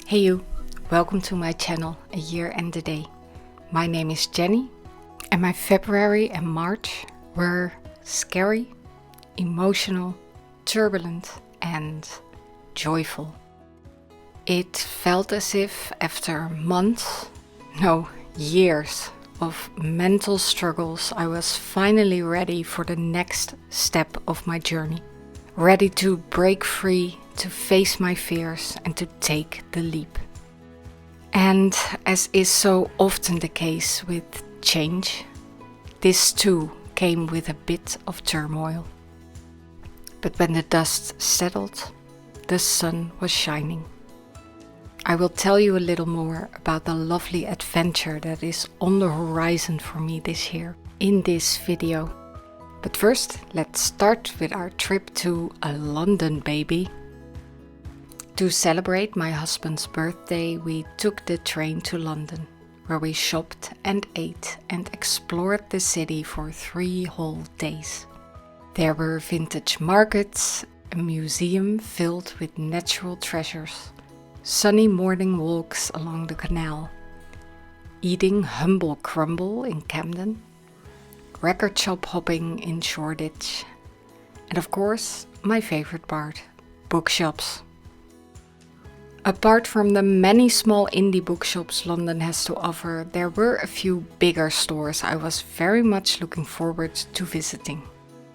Hey you, welcome to my channel, A Year and a Day. My name is Jenny and my February and March were scary, emotional, turbulent and joyful. It felt as if after months, no, years of mental struggles, I was finally ready for the next step of my journey. Ready to break free, to face my fears and to take the leap. And as is so often the case with change, this too came with a bit of turmoil. But when the dust settled, the sun was shining. I will tell you a little more about the lovely adventure that is on the horizon for me this year in this video. But first, let's start with our trip to London, baby. To celebrate my husband's birthday, we took the train to London, where we shopped and ate and explored the city for 3 whole days. There were vintage markets, a museum filled with natural treasures, sunny morning walks along the canal, eating humble crumble in Camden, record shop hopping in Shoreditch, and of course, my favorite part, bookshops. Apart from the many small indie bookshops London has to offer, there were a few bigger stores I was very much looking forward to visiting.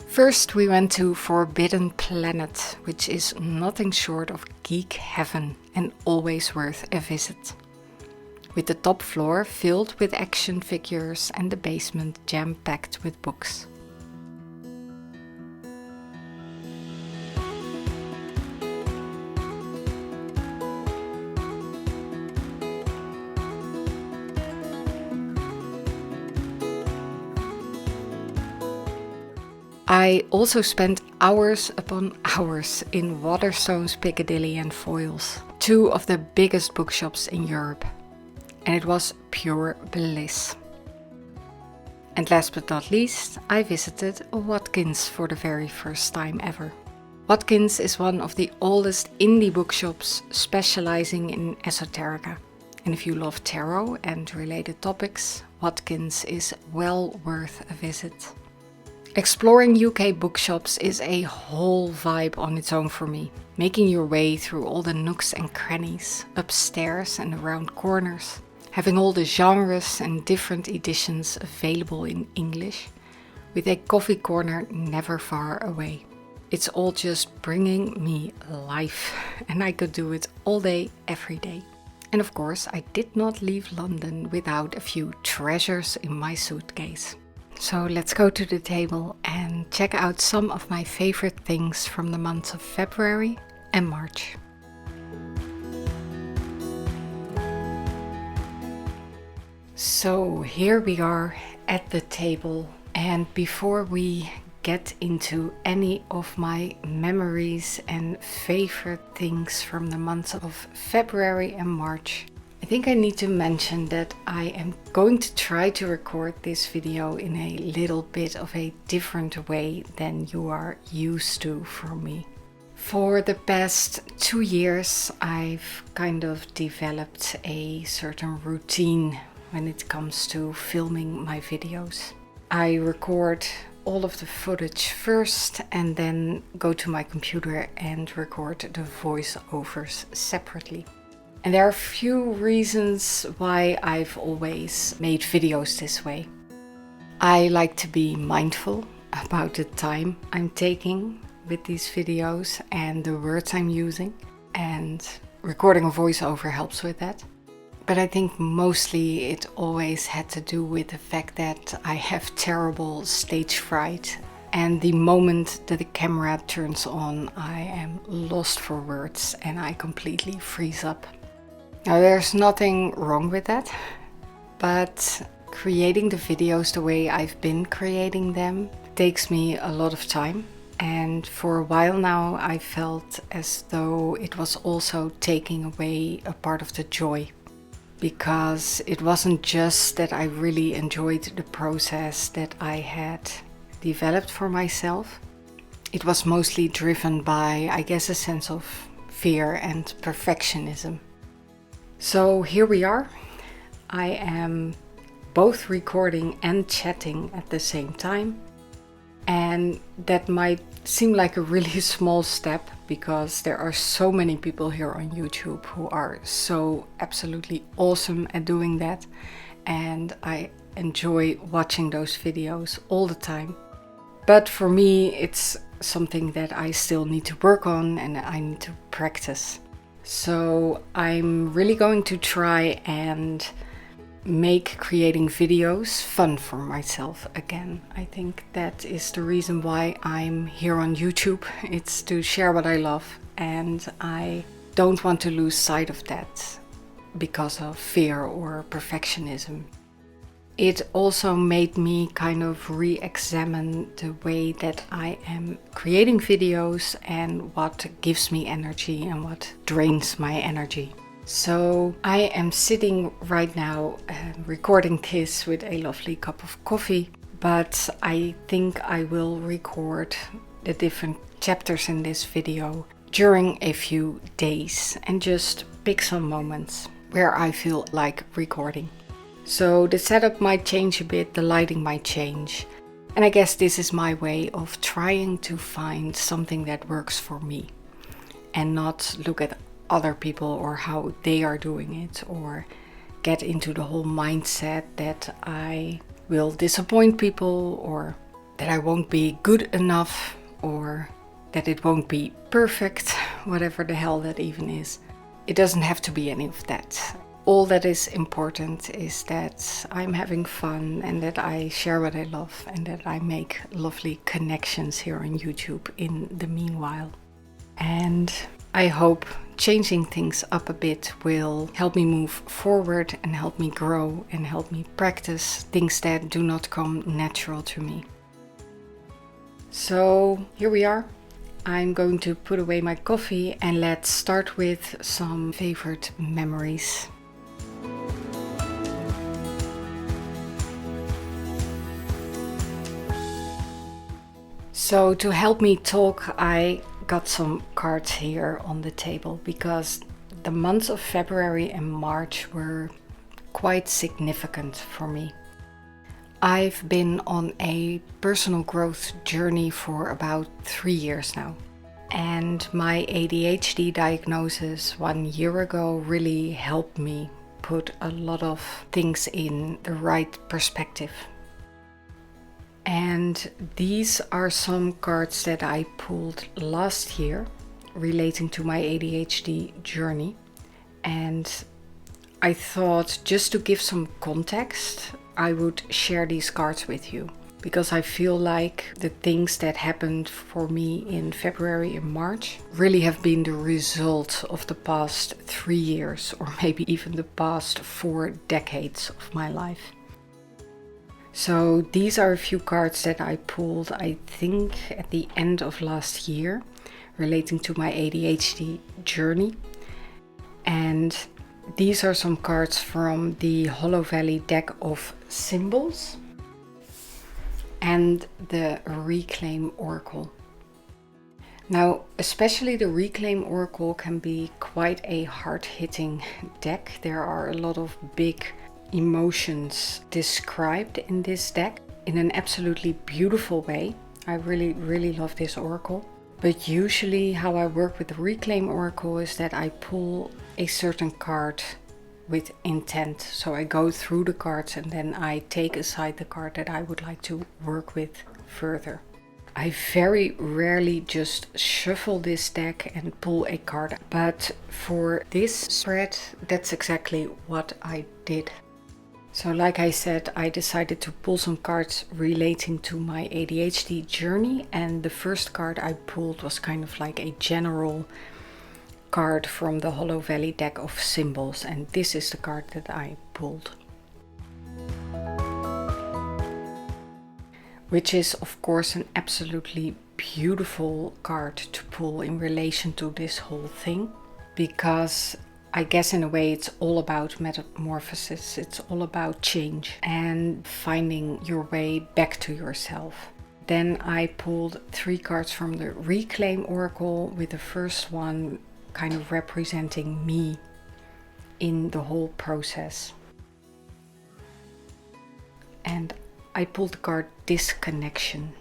First, we went to Forbidden Planet, which is nothing short of geek heaven and always worth a visit. With the top floor filled with action figures and the basement jam-packed with books. I also spent hours upon hours in Waterstones, Piccadilly and Foyles, 2 of the biggest bookshops in Europe. And it was pure bliss. And last but not least, I visited Watkins for the very first time ever. Watkins is one of the oldest indie bookshops specializing in esoterica. And if you love tarot and related topics, Watkins is well worth a visit. Exploring UK bookshops is a whole vibe on its own for me. Making your way through all the nooks and crannies, upstairs and around corners. Having all the genres and different editions available in English, with a coffee corner never far away. It's all just bringing me life, and I could do it all day, every day. And of course, I did not leave London without a few treasures in my suitcase. So let's go to the table and check out some of my favorite things from the months of February and March. So here we are at the table, and before we get into any of my memories and favorite things from the months of February and March, I think I need to mention that I am going to try to record this video in a little bit of a different way than you are used to from me. For the past 2 years, I've kind of developed a certain routine when it comes to filming my videos. I record all of the footage first and then go to my computer and record the voiceovers separately. And there are a few reasons why I've always made videos this way. I like to be mindful about the time I'm taking with these videos and the words I'm using, and recording a voiceover helps with that. But I think mostly it always had to do with the fact that I have terrible stage fright, and the moment that the camera turns on, I am lost for words and I completely freeze up. Now there's nothing wrong with that, but creating the videos the way I've been creating them takes me a lot of time. And for a while now I felt as though it was also taking away a part of the joy. Because it wasn't just that I really enjoyed the process that I had developed for myself. It was mostly driven by, I guess, a sense of fear and perfectionism. So here we are. I am both recording and chatting at the same time. And that might seem like a really small step because there are so many people here on YouTube who are so absolutely awesome at doing that. And I enjoy watching those videos all the time. But for me, it's something that I still need to work on and I need to practice. So I'm really going to try and make creating videos fun for myself again. I think that is the reason why I'm here on YouTube. It's to share what I love, and I don't want to lose sight of that because of fear or perfectionism. It also made me kind of re-examine the way that I am creating videos and what gives me energy and what drains my energy. So I am sitting right now recording this with a lovely cup of coffee, but I think I will record the different chapters in this video during a few days and just pick some moments where I feel like recording. So the setup might change a bit, the lighting might change, and I guess this is my way of trying to find something that works for me and not look at other people or how they are doing it, or get into the whole mindset that I will disappoint people, or that I won't be good enough, or that it won't be perfect, whatever the hell that even is. It doesn't have to be any of that. All that is important is that I'm having fun and that I share what I love and that I make lovely connections here on YouTube in the meanwhile. And I hope changing things up a bit will help me move forward and help me grow and help me practice things that do not come natural to me. So here we are. I'm going to put away my coffee and let's start with some favorite memories. So to help me talk, I got some cards here on the table because the months of February and March were quite significant for me. I've been on a personal growth journey for about 3 years now. And my ADHD diagnosis 1 year ago really helped me put a lot of things in the right perspective. And these are some cards that I pulled last year relating to my ADHD journey. And I thought, just to give some context, I would share these cards with you. Because I feel like the things that happened for me in February and March really have been the result of the past 3 years, or maybe even the past 4 decades of my life. So these are a few cards that I pulled, I think, at the end of last year, relating to my ADHD journey. And these are some cards from the Hollow Valley deck of symbols and the Reclaim Oracle. Now, especially the Reclaim Oracle can be quite a hard-hitting deck. There are a lot of big emotions described in this deck in an absolutely beautiful way. I really love this oracle. But usually how I work with the Reclaim Oracle is that I pull a certain card with intent. So I go through the cards and then I take aside the card that I would like to work with further. I very rarely just shuffle this deck and pull a card, but for this spread, that's exactly what I did. So like I said, I decided to pull some cards relating to my ADHD journey, and the first card I pulled was kind of like a general card from the Hollow Valley deck of symbols, and this is the card that I pulled. Which is of course an absolutely beautiful card to pull in relation to this whole thing, because I guess in a way it's all about metamorphosis, it's all about change and finding your way back to yourself. Then I pulled 3 cards from the Reclaim Oracle, with the first one kind of representing me in the whole process. And I pulled the card Disconnection.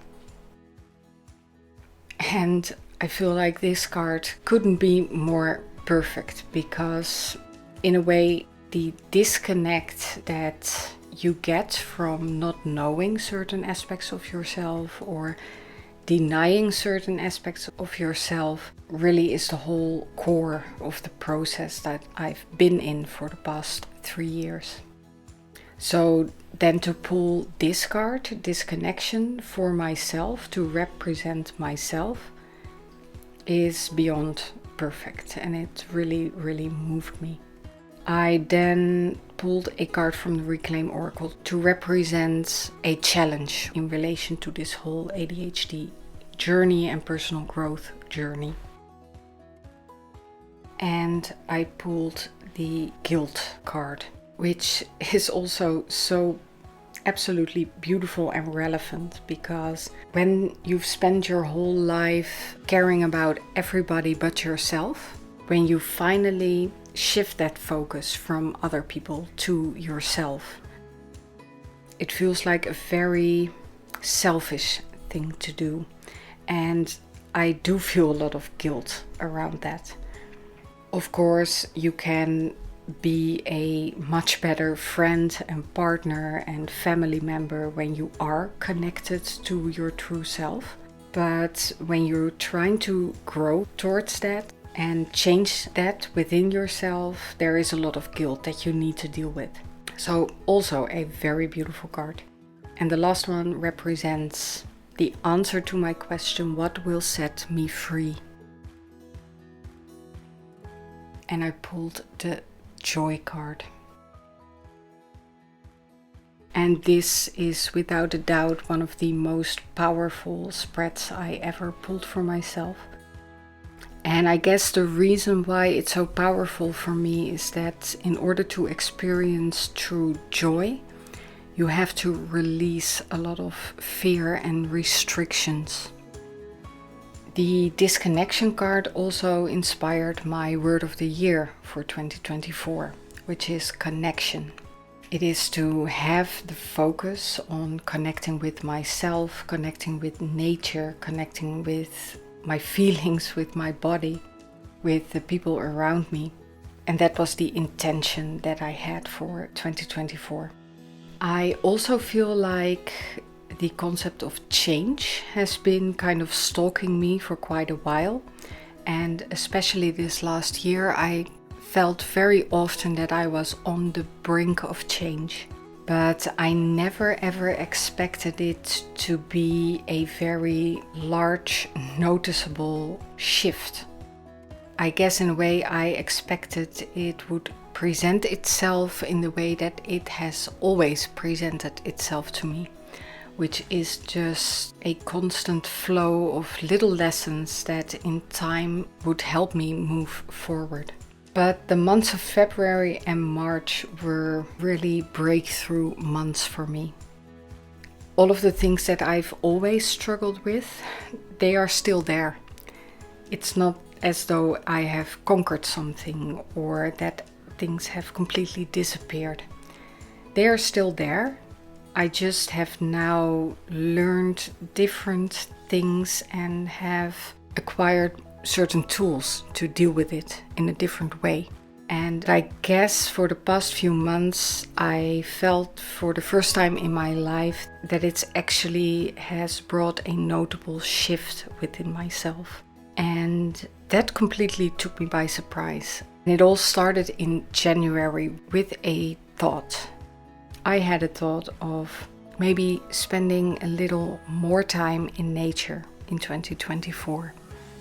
And I feel like this card couldn't be more perfect, because in a way the disconnect that you get from not knowing certain aspects of yourself or denying certain aspects of yourself really is the whole core of the process that I've been in for the past 3 years. So then to pull this card, Disconnection, for myself, to represent myself, is beyond perfect, and it really, really moved me. I then pulled a card from the Reclaim Oracle to represent a challenge in relation to this whole ADHD journey and personal growth journey. And I pulled the Guilt card, which is also so absolutely beautiful and relevant, because when you've spent your whole life caring about everybody but yourself, when you finally shift that focus from other people to yourself, it feels like a very selfish thing to do. And I do feel a lot of guilt around that. Of course, you can be a much better friend and partner and family member when you are connected to your true self. But when you're trying to grow towards that and change that within yourself, there is a lot of guilt that you need to deal with. So also a very beautiful card. And the last one represents the answer to my question, what will set me free? And I pulled the Joy card. And this is without a doubt one of the most powerful spreads I ever pulled for myself. And I guess the reason why it's so powerful for me is that in order to experience true joy, you have to release a lot of fear and restrictions. The Disconnection card also inspired my word of the year for 2024, which is connection. It is to have the focus on connecting with myself, connecting with nature, connecting with my feelings, with my body, with the people around me. And that was the intention that I had for 2024. I also feel like the concept of change has been kind of stalking me for quite a while. And especially this last year, I felt very often that I was on the brink of change. But I never ever expected it to be a very large, noticeable shift. I guess in a way I expected it would present itself in the way that it has always presented itself to me, which is just a constant flow of little lessons that in time would help me move forward. But the months of February and March were really breakthrough months for me. All of the things that I've always struggled with, they are still there. It's not as though I have conquered something or that things have completely disappeared. They are still there. I just have now learned different things and have acquired certain tools to deal with it in a different way. And I guess for the past few months, I felt for the first time in my life that it actually has brought a notable shift within myself. And that completely took me by surprise. And it all started in January with a thought. I had a thought of maybe spending a little more time in nature in 2024.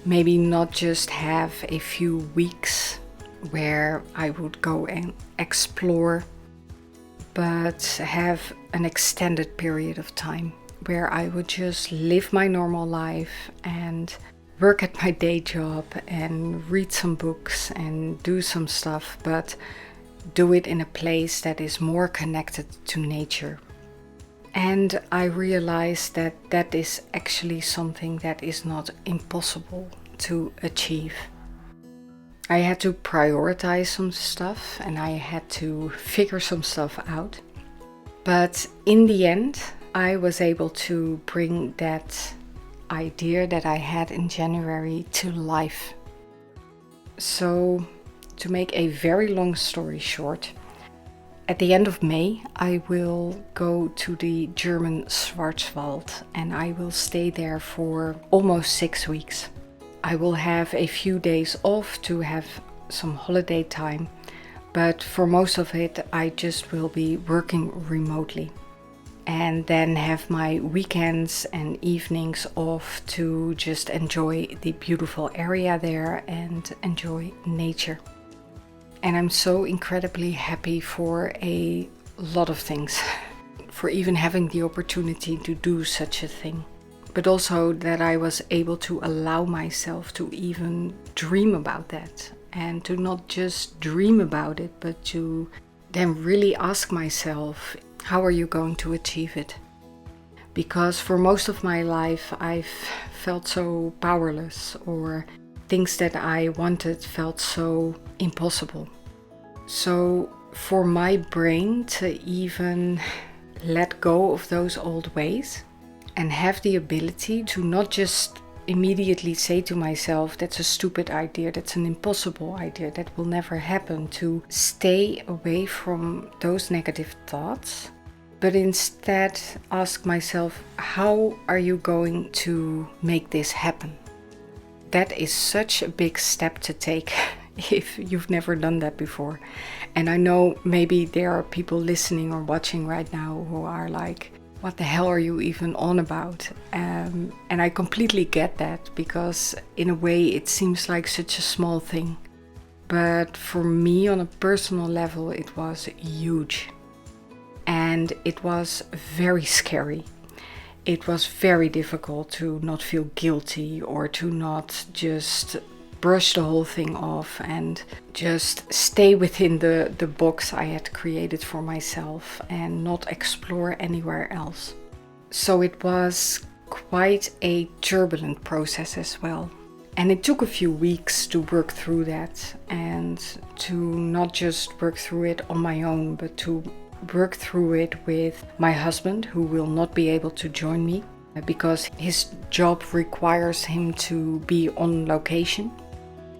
Maybe not just have a few weeks where I would go and explore, but have an extended period of time where I would just live my normal life and work at my day job and read some books and do some stuff, but do it in a place that is more connected to nature. And I realized that that is actually something that is not impossible to achieve. I had to prioritize some stuff and I had to figure some stuff out. But in the end, I was able to bring that idea that I had in January to life. So, to make a very long story short, at the end of May, I will go to the German Schwarzwald and I will stay there for almost 6 weeks. I will have a few days off to have some holiday time, but for most of it, I just will be working remotely. And then have my weekends and evenings off to just enjoy the beautiful area there and enjoy nature. And I'm so incredibly happy for a lot of things, for even having the opportunity to do such a thing. But also that I was able to allow myself to even dream about that. And to not just dream about it, but to then really ask myself, how are you going to achieve it? Because for most of my life, I've felt so powerless, or things that I wanted felt so impossible. So for my brain to even let go of those old ways and have the ability to not just immediately say to myself, that's a stupid idea, that's an impossible idea, that will never happen, to stay away from those negative thoughts, but instead ask myself, how are you going to make this happen? That is such a big step to take if you've never done that before. And I know maybe there are people listening or watching right now who are like, what the hell are you even on about? And I completely get that, because in a way it seems like such a small thing. But for me on a personal level, it was huge. And it was very scary. It was very difficult to not feel guilty or to not just brush the whole thing off and just stay within the box I had created for myself and not explore anywhere else. So it was quite a turbulent process as well. And it took a few weeks to work through that, and to not just work through it on my own, but to work through it with my husband, who will not be able to join me because his job requires him to be on location.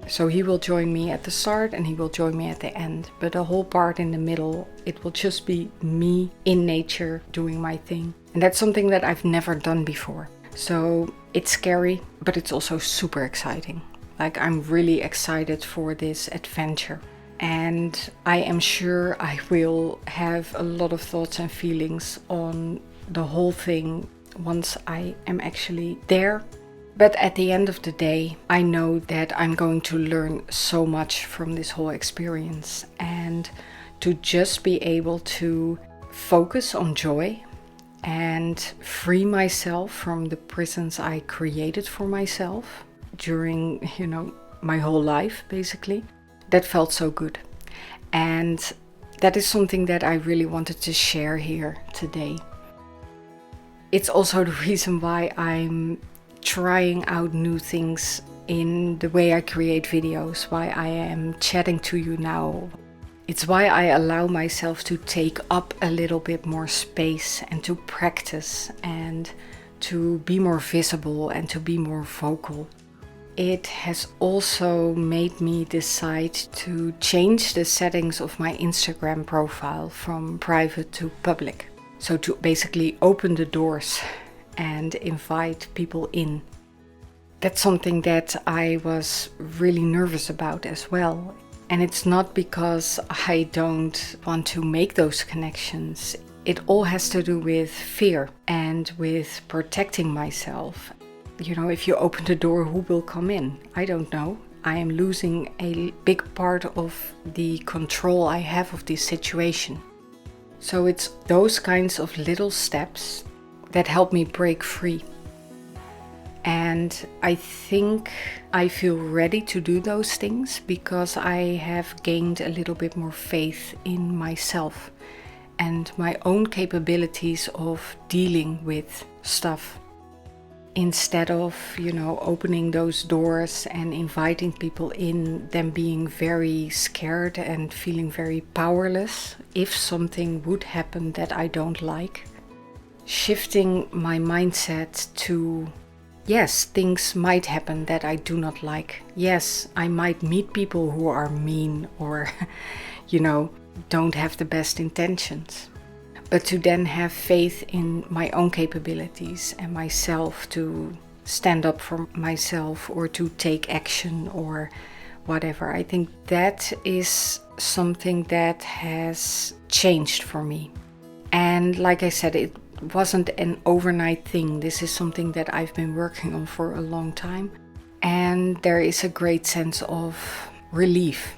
So he will join me at the start and he will join me at the end. But the whole part in the middle, it will just be me in nature doing my thing. And that's something that I've never done before. So it's scary, but it's also super exciting. Like, I'm really excited for this adventure. And I am sure I will have a lot of thoughts and feelings on the whole thing once I am actually there. But at the end of the day, I know that I'm going to learn so much from this whole experience, and to just be able to focus on joy and free myself from the prisons I created for myself during, my whole life, basically. That felt so good. And that is something that I really wanted to share here today. It's also the reason why I'm trying out new things in the way I create videos, why I am chatting to you now. It's why I allow myself to take up a little bit more space and to practice and to be more visible and to be more vocal. It has also made me decide to change the settings of my Instagram profile from private to public. So to basically open the doors and invite people in. That's something that I was really nervous about as well. And it's not because I don't want to make those connections. It all has to do with fear and with protecting myself. If you open the door, who will come in? I don't know. I am losing a big part of the control I have of this situation. So it's those kinds of little steps that help me break free. And I think I feel ready to do those things because I have gained a little bit more faith in myself and my own capabilities of dealing with stuff. instead of, opening those doors and inviting people in, them being very scared and feeling very powerless if something would happen that I don't like. Shifting my mindset to, yes, things might happen that I do not like. Yes, I might meet people who are mean or, don't have the best intentions. But to then have faith in my own capabilities and myself to stand up for myself or to take action or whatever. I think that is something that has changed for me. And like I said, it wasn't an overnight thing. This is something that I've been working on for a long time. And there is a great sense of relief.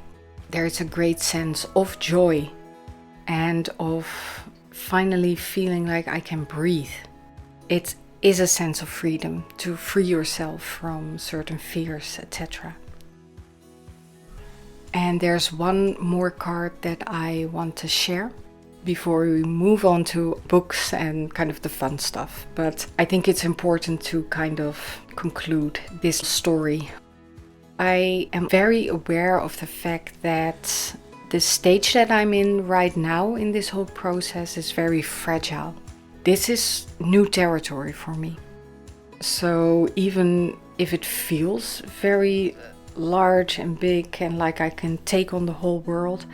There is a great sense of joy and of finally feeling like I can breathe. It is a sense of freedom to free yourself from certain fears, etc. And there's one more card that I want to share before we move on to books and kind of the fun stuff. But I think it's important to kind of conclude this story. I am very aware of the fact that the stage that I'm in right now in this whole process is very fragile. This is new territory for me. So even if it feels very large and big and like I can take on the whole world,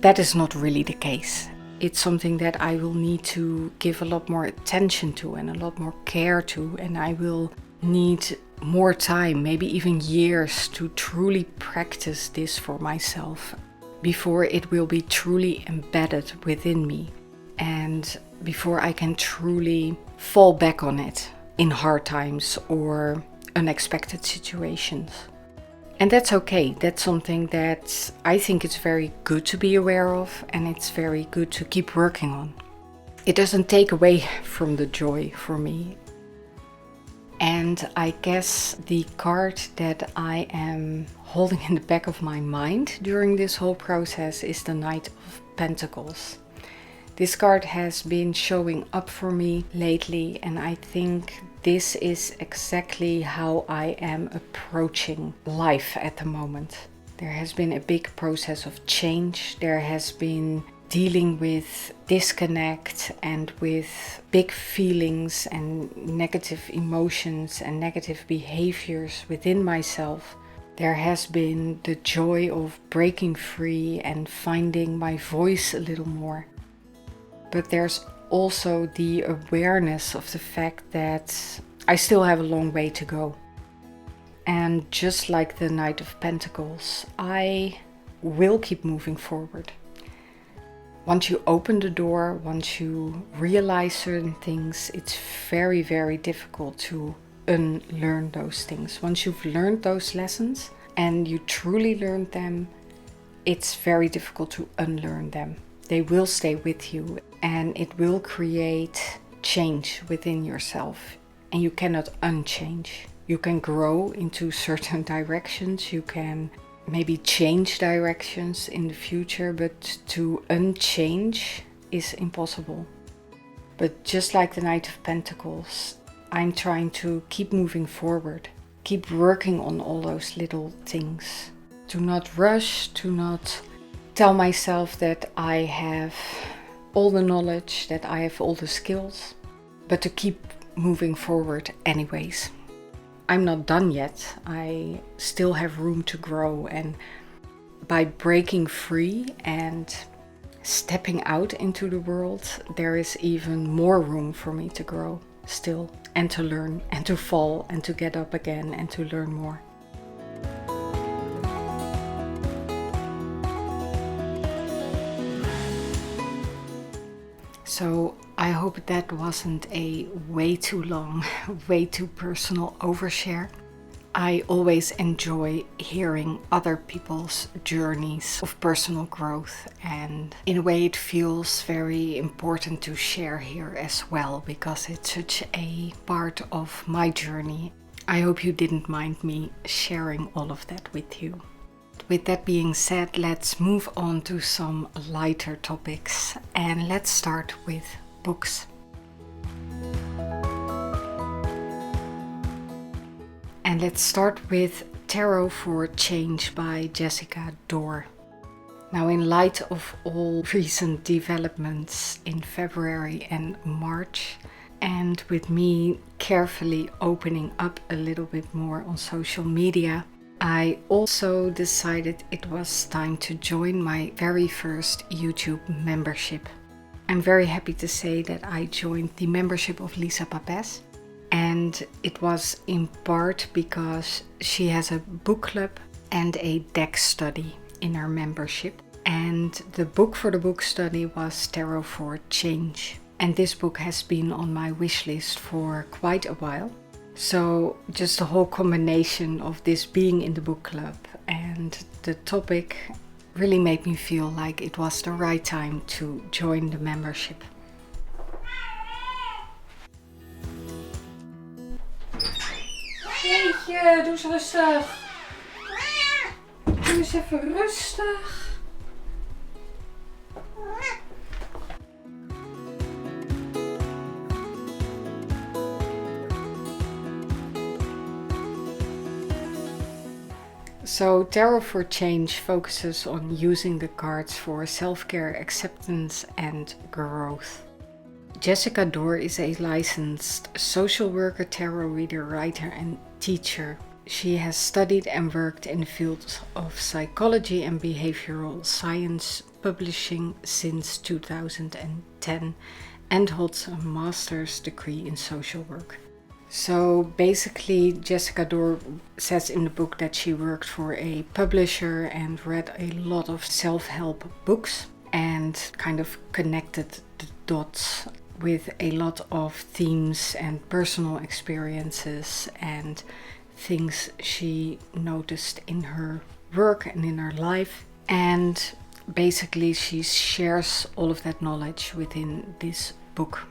that is not really the case. It's something that I will need to give a lot more attention to and a lot more care to, and I will need more time, maybe even years, to truly practice this for myself before it will be truly embedded within me and before I can truly fall back on it in hard times or unexpected situations. And that's okay. That's something that I think it's very good to be aware of, and it's very good to keep working on. It doesn't take away from the joy for me. And I guess the card that I am holding in the back of my mind during this whole process is the Knight of Pentacles. This card has been showing up for me lately, and I think this is exactly how I am approaching life at the moment. There has been a big process of change. There has been dealing with disconnect and with big feelings and negative emotions and negative behaviors within myself. There has been the joy of breaking free and finding my voice a little more. But there's also the awareness of the fact that I still have a long way to go. And just like the Knight of Pentacles, I will keep moving forward. Once you open the door, once you realize certain things, it's very, very difficult to unlearn those things. Once you've learned those lessons and you truly learned them, it's very difficult to unlearn them. They will stay with you and it will create change within yourself, and you cannot unchange. You can grow into certain directions, you can maybe change directions in the future, but to unchange is impossible. But just like the Knight of Pentacles, I'm trying to keep moving forward, keep working on all those little things. Do not rush, do not tell myself that I have all the knowledge, that I have all the skills, but to keep moving forward anyways. I'm not done yet. I still have room to grow, and by breaking free and stepping out into the world, there is even more room for me to grow still, and to learn and to fall and to get up again and to learn more. So I hope that wasn't a way too long, way too personal overshare. I always enjoy hearing other people's journeys of personal growth, and in a way it feels very important to share here as well, because it's such a part of my journey. I hope you didn't mind me sharing all of that with you. With that being said, let's move on to some lighter topics, and let's start with books. And let's start with Tarot for Change by Jessica Dore. Now, in light of all recent developments in February and March, and with me carefully opening up a little bit more on social media, I also decided it was time to join my very first YouTube membership. I'm very happy to say that I joined the membership of Lisa Papez, and it was in part because she has a book club and a deck study in our membership. And the book for the book study was Tarot for Change. And this book has been on my wish list for quite a while. So just the whole combination of this being in the book club and the topic really made me feel like it was the right time to join the membership. Jeetje, doe eens rustig. Doe eens even rustig. So Tarot for Change focuses on using the cards for self-care, acceptance and growth. Jessica Dore is a licensed social worker, tarot reader, writer and teacher. She has studied and worked in the fields of psychology and behavioral science, publishing since 2010, and holds a master's degree in social work. So basically, Jessica Dore says in the book that she worked for a publisher and read a lot of self-help books and kind of connected the dots with a lot of themes and personal experiences and things she noticed in her work and in her life. And basically, she shares all of that knowledge within this book.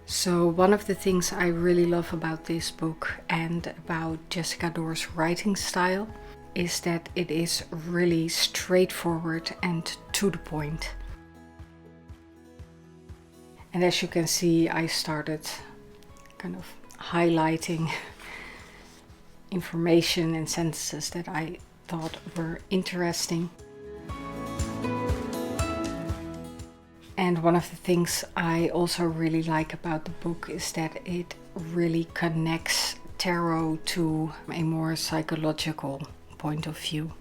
So one of the things I really love about this book and about Jessica Dore's writing style is that it is really straightforward and to the point. And as you can see, I started kind of highlighting information and sentences that I thought were interesting. And one of the things I also really like about the book is that it really connects tarot to a more psychological point of view,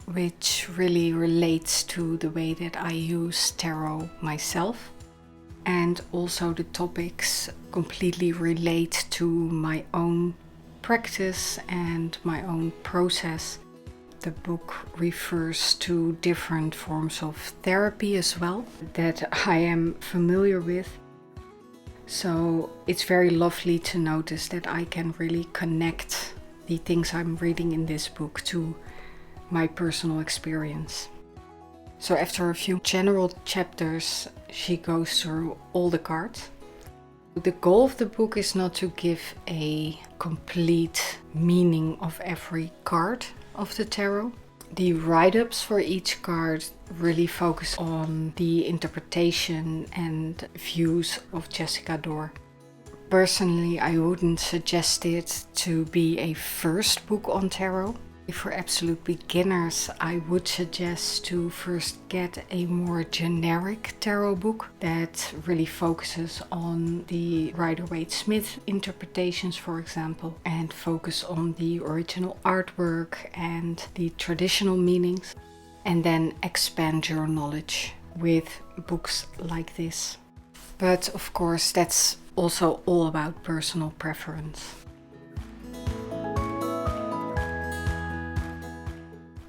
which really relates to the way that I use tarot myself. And also the topics completely relate to my own practice and my own process. The book refers to different forms of therapy as well that I am familiar with. So it's very lovely to notice that I can really connect the things I'm reading in this book to my personal experience. So after a few general chapters, she goes through all the cards. The goal of the book is not to give a complete meaning of every card of the tarot. The write-ups for each card really focus on the interpretation and views of Jessica Dore. Personally, I wouldn't suggest it to be a first book on tarot. For absolute beginners, I would suggest to first get a more generic tarot book that really focuses on the Rider-Waite-Smith interpretations, for example, and focus on the original artwork and the traditional meanings, and then expand your knowledge with books like this. But of course, that's also all about personal preference.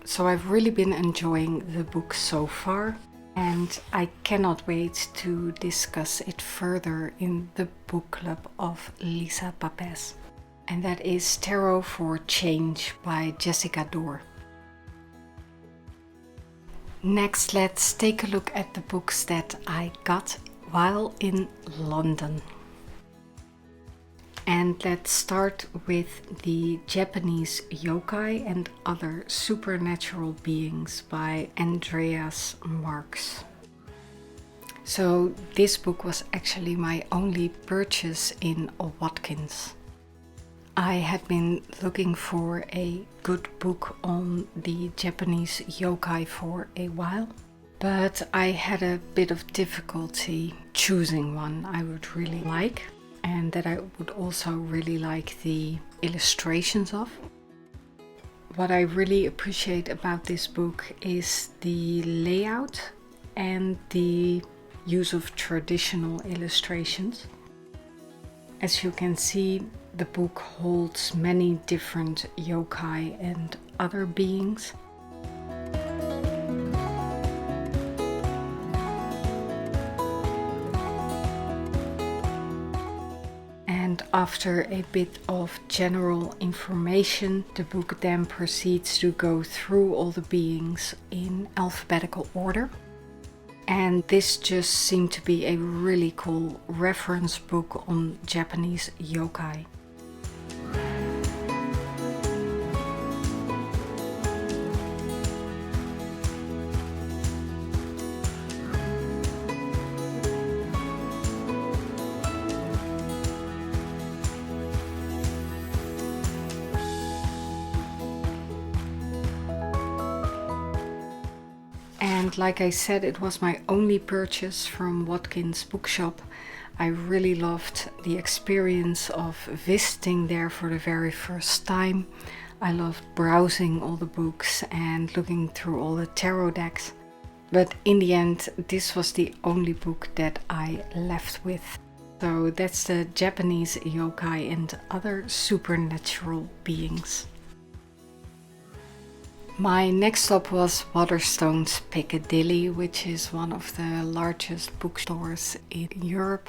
So I've really been enjoying the book so far, and I cannot wait to discuss it further in the book club of Lisa Papez. And that is Tarot for Change by Jessica Dore. Next, let's take a look at the books that I got while in London. And let's start with the Japanese Yokai and Other Supernatural Beings by Andreas Marx. So this book was actually my only purchase in Watkins. I had been looking for a good book on the Japanese yokai for a while, but I had a bit of difficulty choosing one I would really like and that I would also really like the illustrations of. What I really appreciate about this book is the layout and the use of traditional illustrations. As you can see, the book holds many different yokai and other beings. And after a bit of general information, the book then proceeds to go through all the beings in alphabetical order. And this just seemed to be a really cool reference book on Japanese yokai. And like I said, it was my only purchase from Watkins Bookshop. I really loved the experience of visiting there for the very first time. I loved browsing all the books and looking through all the tarot decks. But in the end, this was the only book that I left with. So that's the Japanese Yokai and Other Supernatural Beings. My next stop was Waterstone's Piccadilly, which is one of the largest bookstores in Europe.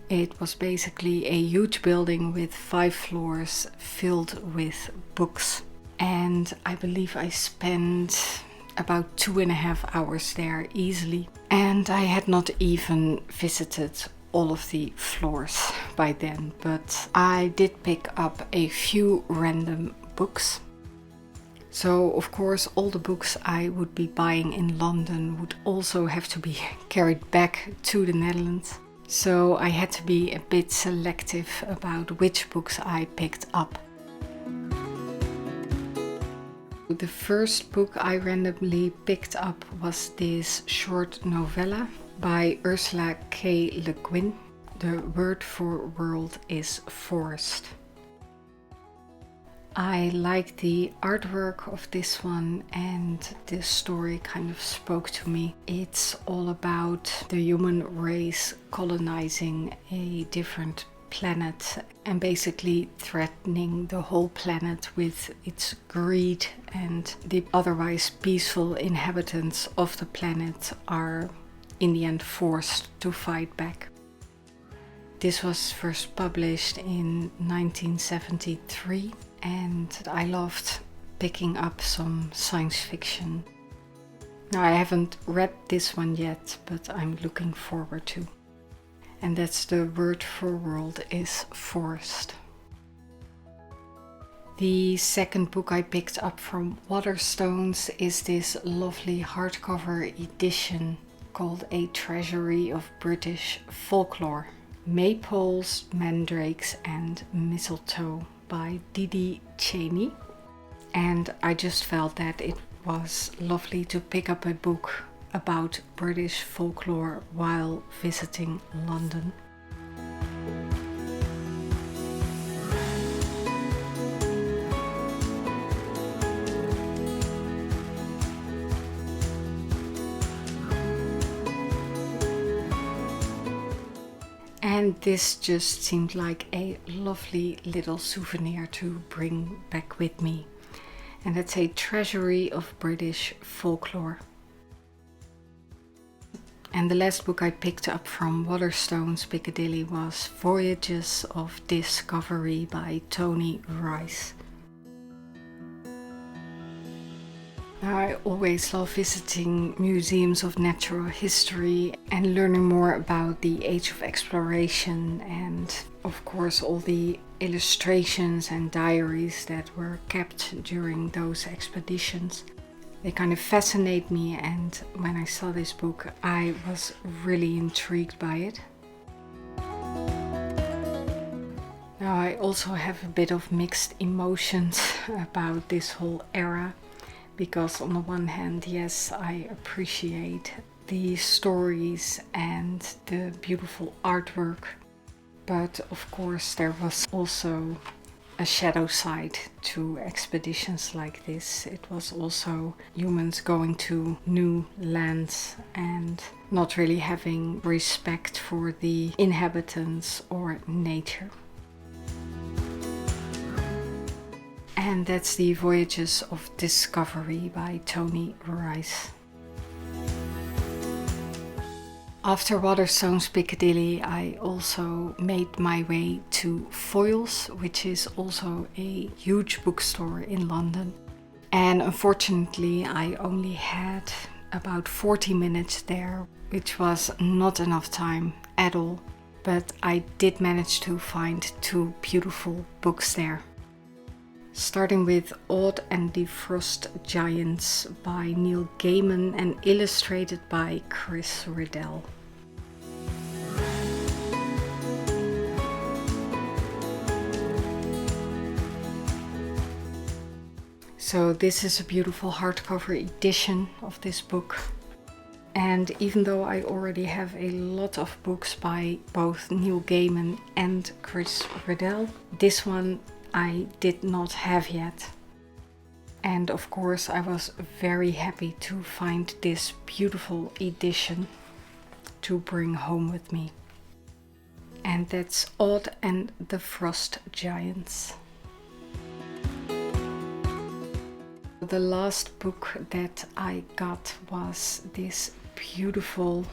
It was basically a huge building with 5 floors filled with books. And I believe I spent about 2.5 hours there easily. And I had not even visited all of the floors by then, but I did pick up a few random books. So of course all the books I would be buying in London would also have to be carried back to the Netherlands. So I had to be a bit selective about which books I picked up. The first book I randomly picked up was this short novella by Ursula K. Le Guin. The word for world is forest. I liked the artwork of this one and the story kind of spoke to me. It's all about the human race colonizing a different planet and basically threatening the whole planet with its greed, and the otherwise peaceful inhabitants of the planet are in the end forced to fight back. This was first published in 1973. And I loved picking up some science fiction. Now I haven't read this one yet, but I'm looking forward to. And that's the word for world is forest. The second book I picked up from Waterstones is this lovely hardcover edition called A Treasury of British Folklore. Maypoles, Mandrakes and Mistletoe by Didi Cheney. And I just felt that it was lovely to pick up a book about British folklore while visiting London. And this just seemed like a lovely little souvenir to bring back with me. And that's A Treasury of British Folklore. And the last book I picked up from Waterstones Piccadilly was Voyages of Discovery by Tony Rice. Now, I always love visiting museums of natural history and learning more about the age of exploration and of course all the illustrations and diaries that were kept during those expeditions. They kind of fascinate me, and when I saw this book, I was really intrigued by it. Now, I also have a bit of mixed emotions about this whole era, because on the one hand, yes, I appreciate the stories and the beautiful artwork, but of course there was also a shadow side to expeditions like this. It was also humans going to new lands and not really having respect for the inhabitants or nature. And that's the Voyages of Discovery by Tony Rice. After Waterstones Piccadilly, I also made my way to Foyles, which is also a huge bookstore in London. And unfortunately, I only had about 40 minutes there, which was not enough time at all. But I did manage to find 2 beautiful books there. Starting with Odd and the Frost Giants by Neil Gaiman and illustrated by Chris Riddell. So this is a beautiful hardcover edition of this book. And even though I already have a lot of books by both Neil Gaiman and Chris Riddell, this one I did not have yet. And of course I was very happy to find this beautiful edition to bring home with me. And that's Odd and the Frost Giants. The last book that I got was this beautiful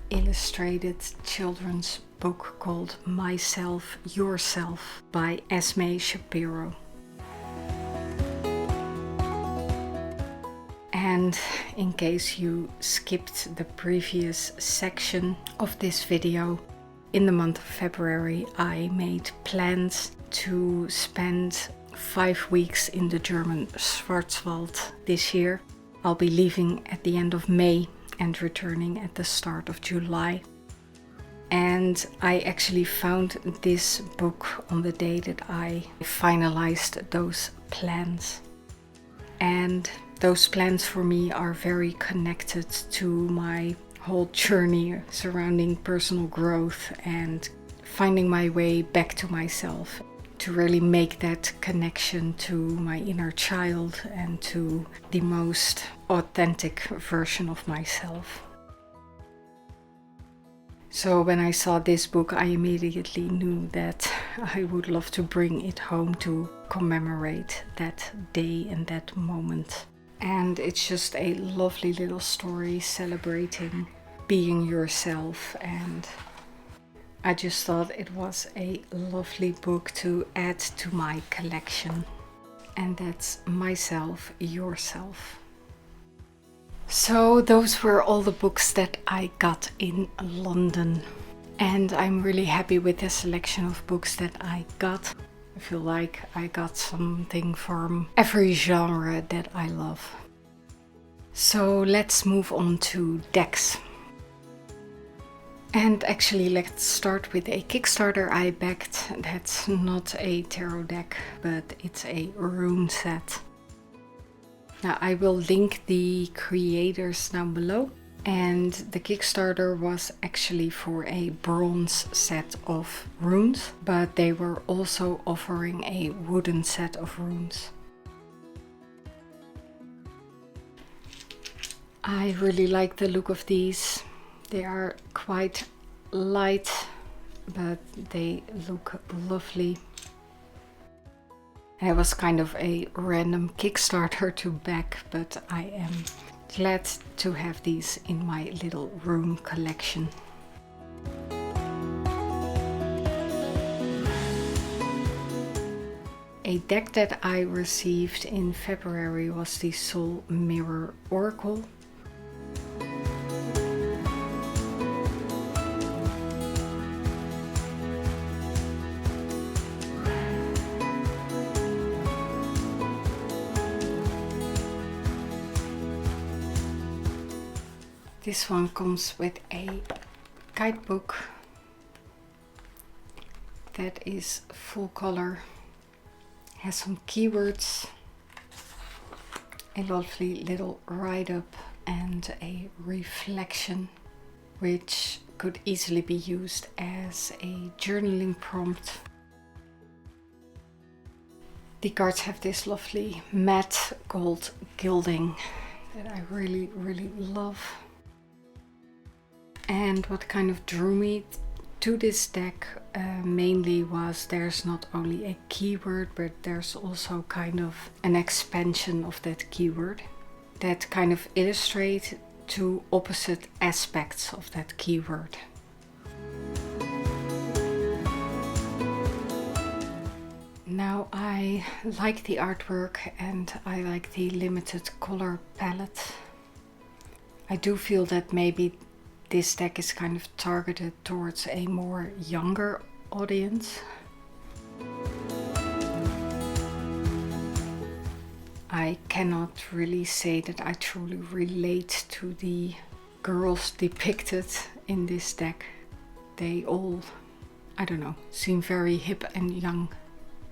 illustrated children's book called Myself, Yourself by Esme Shapiro. And in case you skipped the previous section of this video, in the month of February I made plans to spend 5 weeks in the German Schwarzwald this year. I'll be leaving at the end of May and returning at the start of July. And I actually found this book on the day that I finalized those plans. And those plans for me are very connected to my whole journey surrounding personal growth and finding my way back to myself, to really make that connection to my inner child and to the most authentic version of myself. So when I saw this book, I immediately knew that I would love to bring it home to commemorate that day and that moment. And it's just a lovely little story celebrating being yourself, and I just thought it was a lovely book to add to my collection. And that's Myself, Yourself. So those were all the books that I got in London. And I'm really happy with the selection of books that I got. I feel like I got something from every genre that I love. So let's move on to decks. And actually, let's start with a Kickstarter I backed. That's not a tarot deck, but it's a rune set. Now, I will link the creators down below. And the Kickstarter was actually for a bronze set of runes, but they were also offering a wooden set of runes. I really like the look of these. They are quite light, but they look lovely. It was kind of a random Kickstarter to back, but I am glad to have these in my little room collection. A deck that I received in February was the Soul Mirror Oracle. This one comes with a guidebook that is full color, has some keywords, a lovely little write-up and a reflection, which could easily be used as a journaling prompt. The cards have this lovely matte gold gilding that I really, really love. And what kind of drew me to this deck mainly was there's not only a keyword, but there's also kind of an expansion of that keyword that kind of illustrate two opposite aspects of that keyword. Now I like the artwork and I like the limited color palette. I do feel that maybe this deck is kind of targeted towards a more younger audience. I cannot really say that I truly relate to the girls depicted in this deck. They all, I don't know, seem very hip and young,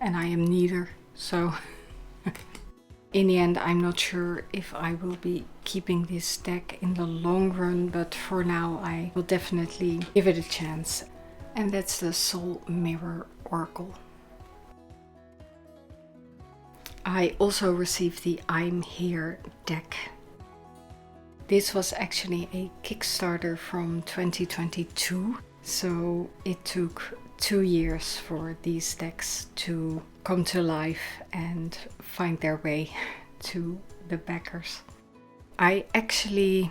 and I am neither, so in the end I'm not sure if I will be keeping this deck in the long run, but for now I will definitely give it a chance. And that's the Soul Mirror Oracle. I also received the I'm Here deck. This was actually a Kickstarter from 2022, so it took 2 years for these decks to come to life and find their way to the backers. I actually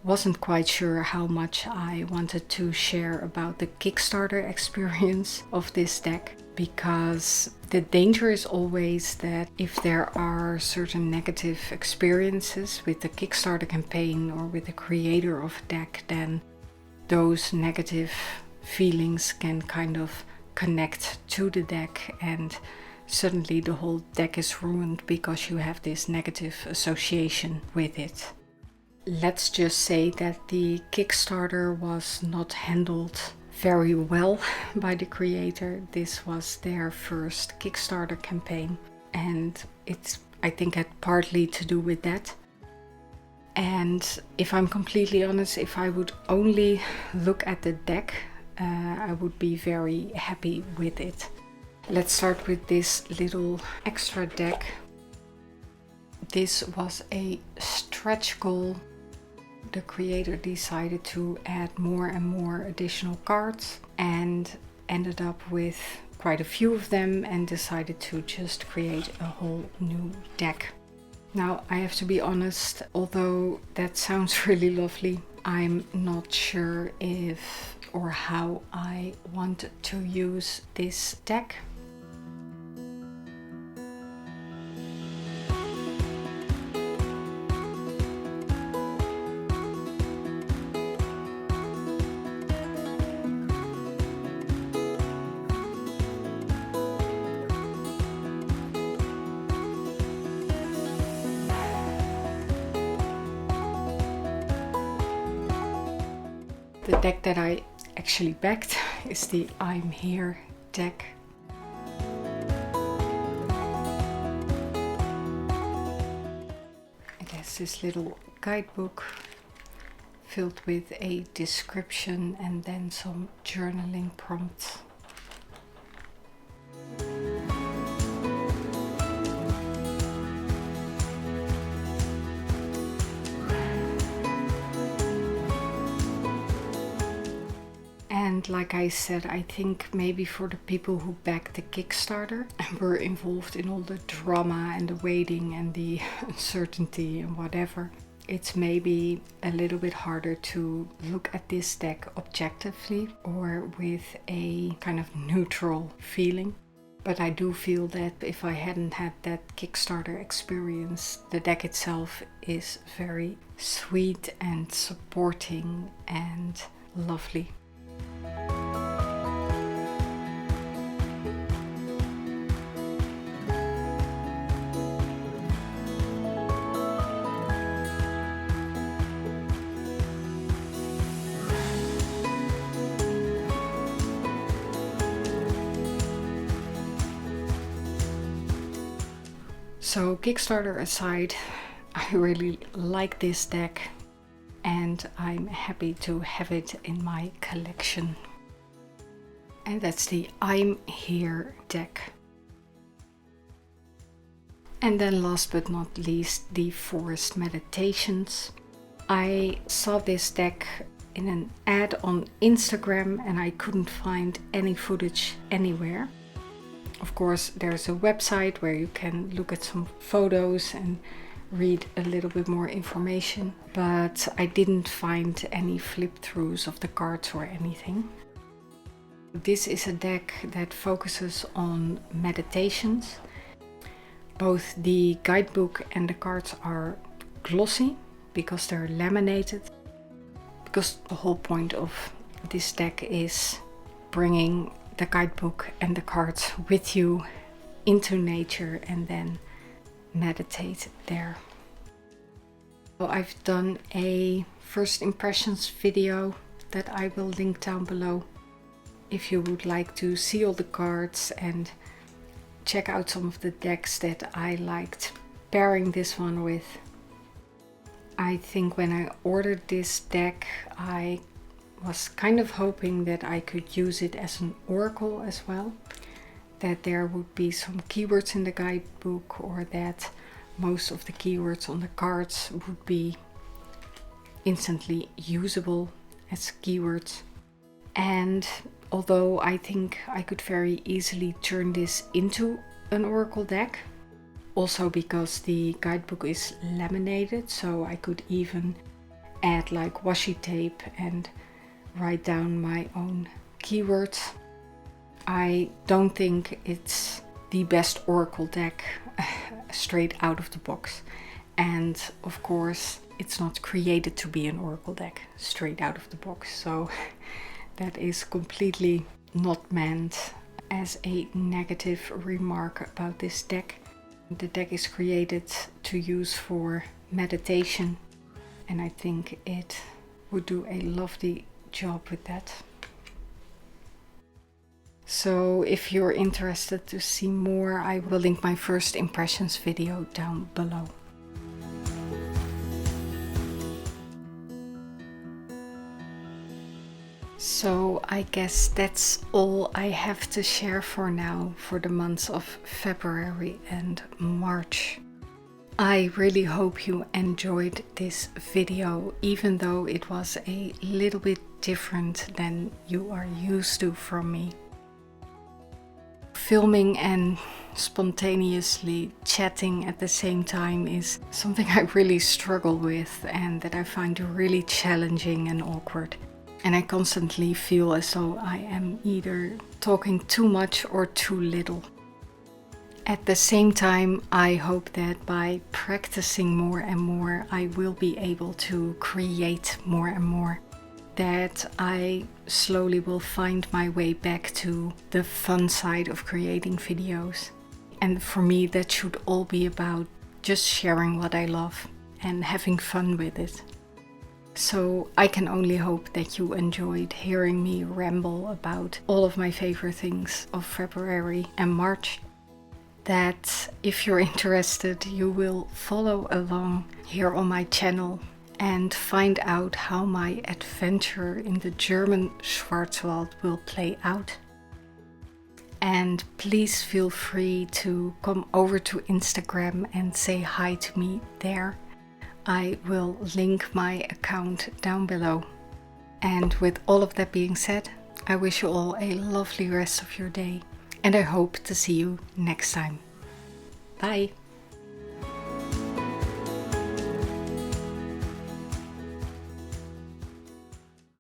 wasn't quite sure how much I wanted to share about the Kickstarter experience of this deck, because the danger is always that if there are certain negative experiences with the Kickstarter campaign or with the creator of a deck, then those negative feelings can kind of connect to the deck and suddenly the whole deck is ruined because you have this negative association with it. Let's just say that the Kickstarter was not handled very well by the creator. This was their first Kickstarter campaign, and it's, I think, had partly to do with that. And if I'm completely honest, if I would only look at the deck, I would be very happy with it. Let's start with this little extra deck. This was a stretch goal. The creator decided to add more and more additional cards and ended up with quite a few of them and decided to just create a whole new deck. Now, I have to be honest, although that sounds really lovely, I'm not sure if or how I want to use this deck. The deck that I actually backed is the I'm Here deck. It has this little guidebook filled with a description and then some journaling prompts. And like I said, I think maybe for the people who backed the Kickstarter and were involved in all the drama and the waiting and the uncertainty and whatever, it's maybe a little bit harder to look at this deck objectively or with a kind of neutral feeling. But I do feel that if I hadn't had that Kickstarter experience, the deck itself is very sweet and supporting and lovely. So Kickstarter aside, I really like this deck and I'm happy to have it in my collection. And that's the I'm Here deck. And then last but not least, the Forest Meditations. I saw this deck in an ad on Instagram and I couldn't find any footage anywhere. Of course, there's a website where you can look at some photos and read a little bit more information, but I didn't find any flip throughs of the cards or anything. This is a deck that focuses on meditations. Both the guidebook and the cards are glossy because they're laminated, because the whole point of this deck is bringing the guidebook and the cards with you into nature and then meditate there. So I've done a first impressions video that I will link down below if you would like to see all the cards and check out some of the decks that I liked pairing this one with. I think when I ordered this deck, I was kind of hoping that I could use it as an oracle as well, that there would be some keywords in the guidebook, or that most of the keywords on the cards would be instantly usable as keywords. And although I think I could very easily turn this into an oracle deck, also because the guidebook is laminated, so I could even add like washi tape and write down my own keywords. I don't think it's the best oracle deck straight out of the box, and of course it's not created to be an oracle deck straight out of the box, so that is completely not meant as a negative remark about this deck. The deck is created to use for meditation, and I think it would do a lovely job with that. So if you're interested to see more, I will link my first impressions video down below. So I guess that's all I have to share for now for the months of February and March. I really hope you enjoyed this video, even though it was a little bit different than you are used to from me. Filming and spontaneously chatting at the same time is something I really struggle with and that I find really challenging and awkward. And I constantly feel as though I am either talking too much or too little. At the same time, I hope that by practicing more and more, I will be able to create more and more. That I slowly will find my way back to the fun side of creating videos. And for me, that should all be about just sharing what I love and having fun with it. So I can only hope that you enjoyed hearing me ramble about all of my favorite things of February and March. That if you're interested, you will follow along here on my channel and find out how my adventure in the German Schwarzwald will play out. And please feel free to come over to Instagram and say hi to me there. I will link my account down below. And with all of that being said, I wish you all a lovely rest of your day, and I hope to see you next time. Bye!